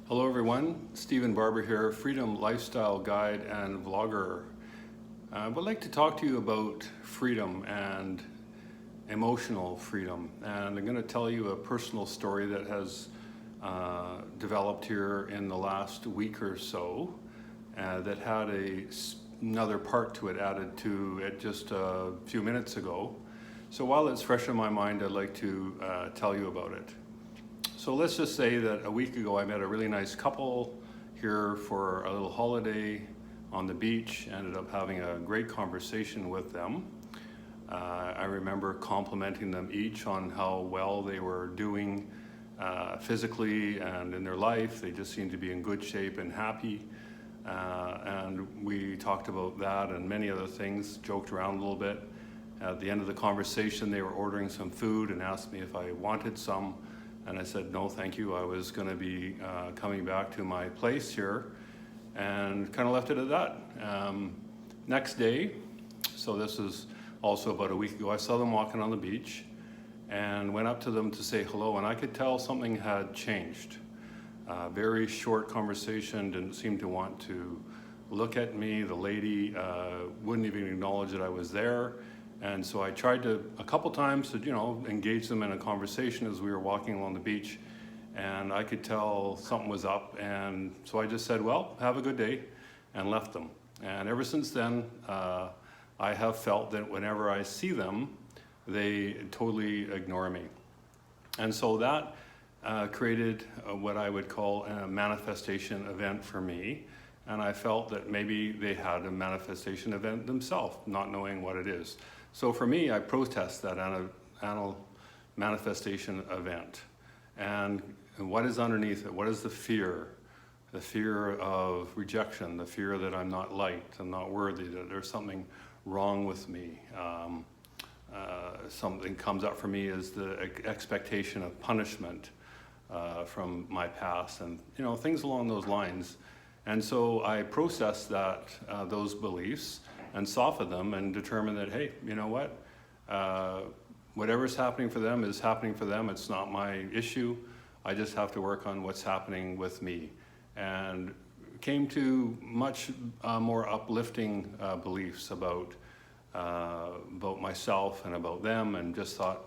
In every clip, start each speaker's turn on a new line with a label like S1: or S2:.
S1: Hello everyone, Stephen Barber here, Freedom Lifestyle Guide and Vlogger. I would like to talk to you about freedom and emotional freedom. And I'm going to tell you a personal story that has developed here in the last week or so that had another part to it added to it just a few minutes ago. So while it's fresh in my mind, I'd like to tell you about it. So let's just say that a week ago I met a really nice couple here for a little holiday on the beach. Ended up having a great conversation with them. I remember complimenting them each on how well they were doing physically and in their life. They just seemed to be in good shape and happy. And we talked about that and many other things, joked around a little bit. At the end of the conversation, they were ordering some food and asked me if I wanted some. And I said, no, thank you. I was going to be coming back to my place here, and kind of left it at that. Next day, so this is also about a week ago, I saw them walking on the beach and went up to them to say hello, and I could tell something had changed. Very short conversation, didn't seem to want to look at me. The lady wouldn't even acknowledge that I was there. And so I tried to, a couple times to, engage them in a conversation as we were walking along the beach, and I could tell something was up. And so I just said, well, have a good day, and left them. And ever since then, I have felt that whenever I see them, they totally ignore me. And so that created what I would call a manifestation event for me. And I felt that maybe they had a manifestation event themselves, not knowing what it is. So for me, I protest that anal manifestation event. And what is underneath it? What is the fear? The fear of rejection, the fear that I'm not liked, I'm not worthy, that there's something wrong with me. Something comes up for me is the expectation of punishment from my past, and things along those lines. And so I processed that, those beliefs, and soften them and determine that, hey, you know what? Whatever's happening for them is happening for them. It's not my issue. I just have to work on what's happening with me. And came to much more uplifting beliefs about myself and about them, and just thought,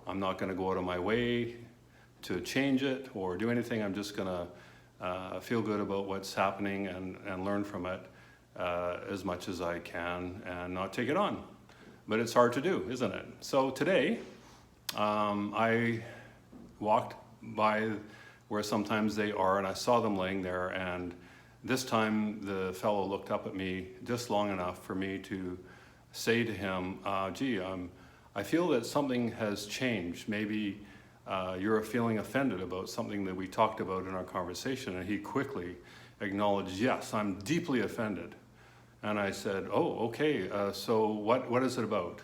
S1: I'm not gonna go out of my way to change it or do anything. I'm just gonna feel good about what's happening and learn from it as much as I can and not take it on. But it's hard to do, isn't it? So today, I walked by where sometimes they are, and I saw them laying there, and this time the fellow looked up at me just long enough for me to say to him, gee, I feel that something has changed. Maybe you're feeling offended about something that we talked about in our conversation. And he quickly acknowledged, yes, I'm deeply offended. And I said, oh, okay, so what is it about?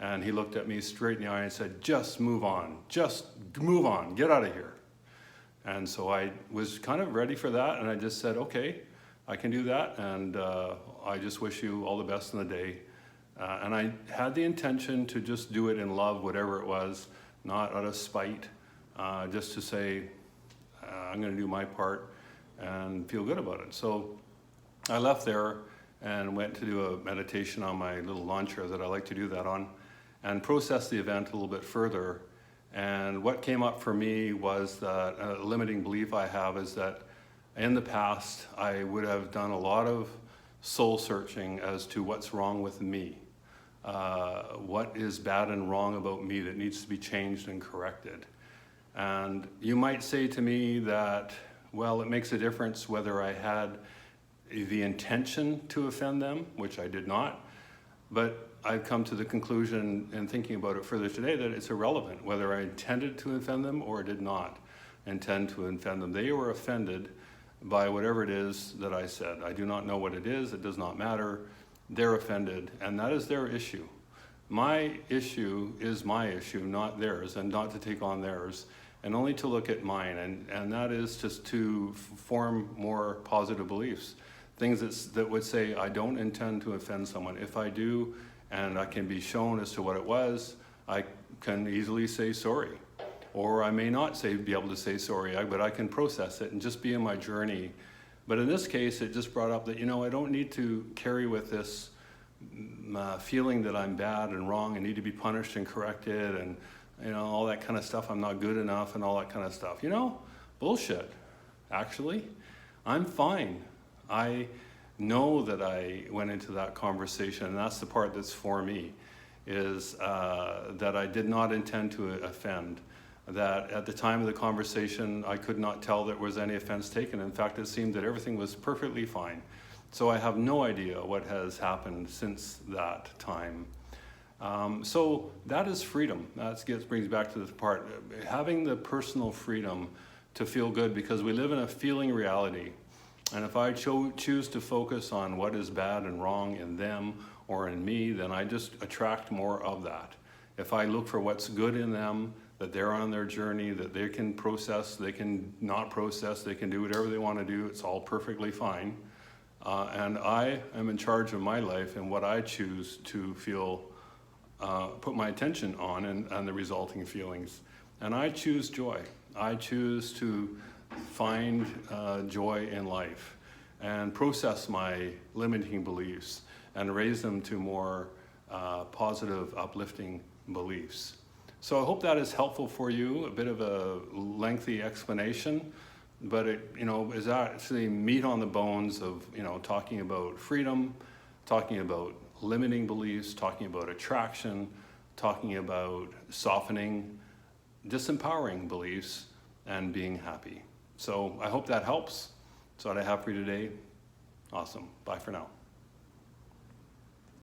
S1: And he looked at me straight in the eye and said, just move on, get out of here. And so I was kind of ready for that, and I just said, okay, I can do that, and I just wish you all the best in the day. And I had the intention to just do it in love, whatever it was, not out of spite, just to say, I'm gonna do my part and feel good about it. So I left there and went to do a meditation on my little lawn chair that I like to do that on, and process the event a little bit further. And what came up for me was that a limiting belief I have is that in the past, I would have done a lot of soul searching as to what's wrong with me. What is bad and wrong about me that needs to be changed and corrected. And you might say to me that, well, it makes a difference whether I had the intention to offend them, which I did not, but I've come to the conclusion in thinking about it further today that it's irrelevant whether I intended to offend them or did not intend to offend them. They were offended by whatever it is that I said. I do not know what it is, it does not matter. They're offended, and that is their issue. My issue is my issue, not theirs, and not to take on theirs, and only to look at mine, and that is just to form more positive beliefs. Things that would say, I don't intend to offend someone. If I do, and I can be shown as to what it was, I can easily say sorry. or I may not be able to say sorry, but I can process it and just be in my journey. But in this case, it just brought up that, I don't need to carry with this feeling that I'm bad and wrong and need to be punished and corrected and, all that kind of stuff. I'm not good enough and all that kind of stuff. Bullshit, actually. I'm fine. I know that I went into that conversation, and that's the part that's for me, is that I did not intend to offend. That at the time of the conversation, I could not tell there was any offense taken. In fact, it seemed that everything was perfectly fine. So I have no idea what has happened since that time. So that is freedom. That brings back to the part, having the personal freedom to feel good, because we live in a feeling reality. And if I choose to focus on what is bad and wrong in them or in me, then I just attract more of that. If I look for what's good in them, that they're on their journey, that they can process, they can not process, they can do whatever they want to do, it's all perfectly fine. And I am in charge of my life and what I choose to feel, put my attention on and the resulting feelings. And I choose joy. I choose to find joy in life and process my limiting beliefs and raise them to more positive, uplifting beliefs. So I hope that is helpful for you. A bit of a lengthy explanation, but it is actually meat on the bones of talking about freedom, talking about limiting beliefs, talking about attraction, talking about softening, disempowering beliefs, and being happy. So I hope that helps. That's what I have for you today. Awesome. Bye for now.